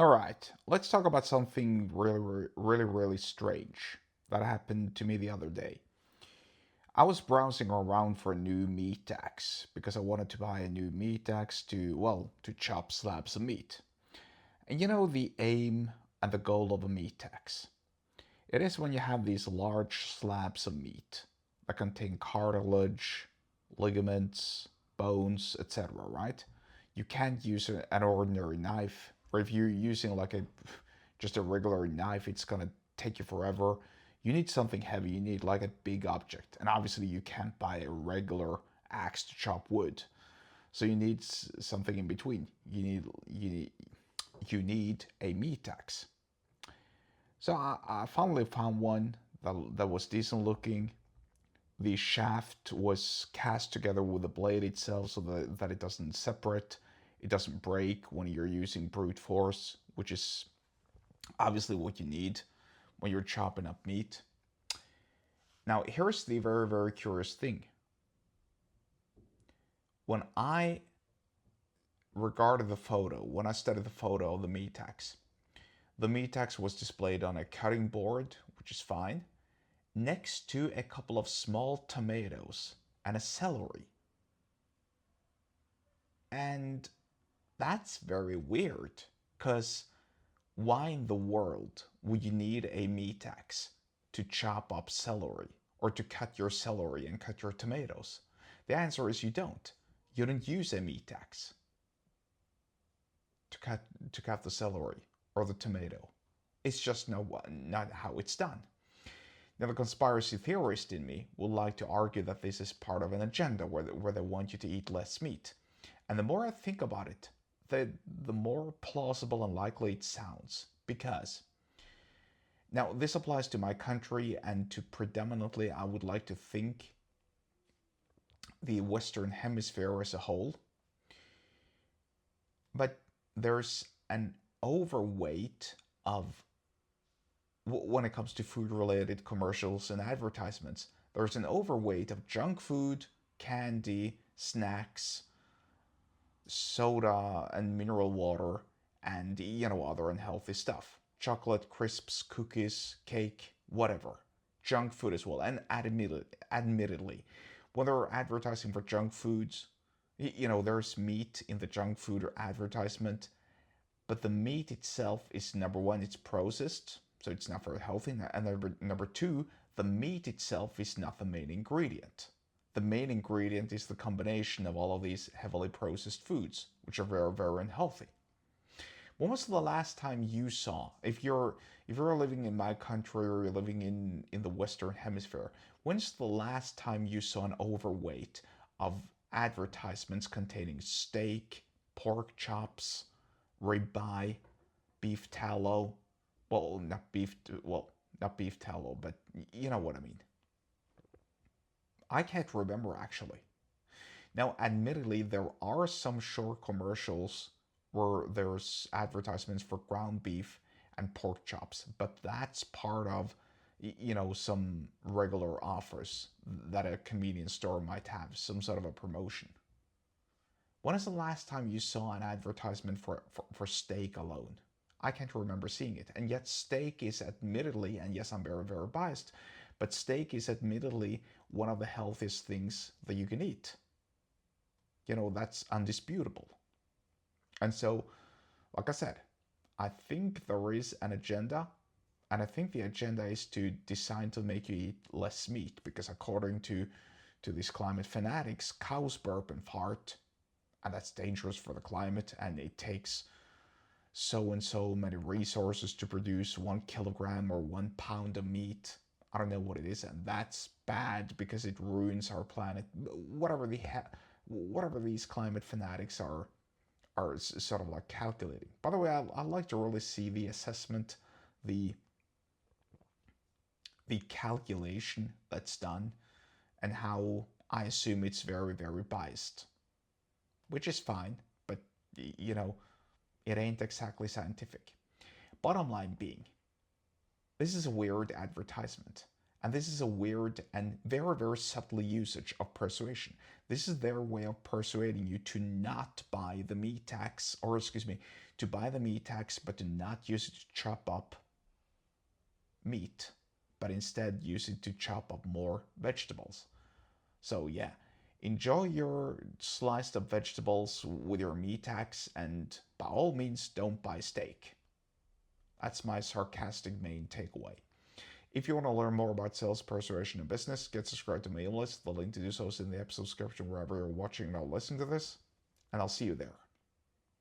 All right, let's talk about something really strange that happened to me the other day. I was browsing around for a new meat axe because I wanted to buy a new meat axe to chop slabs of meat. And you know the aim and the goal of a meat axe. It is when you have these large slabs of meat that contain cartilage, ligaments, bones, etc., right? You can't use an ordinary knife, or if you're using like a just a regular knife, it's gonna take you forever. You need something heavy, you need like a big object. And obviously you can't buy a regular axe to chop wood. So you need something in between. You need a meat axe. So I finally found one that was decent looking. The shaft was cast together with the blade itself so that it doesn't separate, it doesn't break when you're using brute force, which is obviously what you need when you're chopping up meat. Now, here's the very curious thing. When I when I studied the photo of the meat axe was displayed on a cutting board, which is fine, next to a couple of small tomatoes and a celery. And that's very weird, because why in the world would you need a meat axe to chop up celery or to cut your celery and cut your tomatoes? The answer is you don't. You don't use a meat axe to cut the celery or the tomato. It's just not how it's done. Now, the conspiracy theorist in me would like to argue that this is part of an agenda where they want you to eat less meat. And the more I think about it, the more plausible and likely it sounds. Because, now this applies to my country and to predominantly, I would like to think, the Western Hemisphere as a whole. But there's an overweight of, when it comes to food related commercials and advertisements, there's an overweight of junk food, candy, snacks, soda and mineral water, and other unhealthy stuff. Chocolate, crisps, cookies, cake, whatever. Junk food as well. And admittedly, when they're advertising for junk foods, there's meat in the junk food or advertisement, but the meat itself is, number one, it's processed, so it's not very healthy. And number two, the meat itself is not the main ingredient. The main ingredient is the combination of all of these heavily processed foods, which are very unhealthy. When was the last time you saw, if you're living in my country or you're living in the Western Hemisphere, when's the last time you saw an overweight of advertisements containing steak, pork chops, ribeye, beef tallow? Not beef tallow, but you know what I mean. I can't remember actually. Now, admittedly, there are some short commercials where there's advertisements for ground beef and pork chops, but that's part of, some regular offers that a convenience store might have, some sort of a promotion. When is the last time you saw an advertisement for steak alone? I can't remember seeing it. And yet, steak is admittedly, and yes, I'm very biased, but steak is admittedly one of the healthiest things that you can eat. That's undisputable. And so, like I said, I think there is an agenda, and I think the agenda is to design to make you eat less meat, because according to these climate fanatics, cows burp and fart, and that's dangerous for the climate, and it takes so and so many resources to produce 1 kilogram or 1 pound of meat. I don't know what it is, and that's bad because it ruins our planet. Whatever these climate fanatics are sort of like calculating. By the way, I like to really see the assessment, the the calculation that's done, and how I assume it's very biased, which is fine, but you know, it ain't exactly scientific. Bottom line being, this is a weird advertisement. And this is a weird and very, very subtle usage of persuasion. This is their way of persuading you to not buy the meat tax, or excuse me, to buy the meat tax, but to not use it to chop up meat, but instead use it to chop up more vegetables. So yeah, enjoy your sliced up vegetables with your meat axe, and by all means don't buy steak. That's my sarcastic main takeaway. If you want to learn more about sales, persuasion, and business, get subscribed to my email list. The link to do so is in the episode description wherever you're watching or listening to this, and I'll see you there.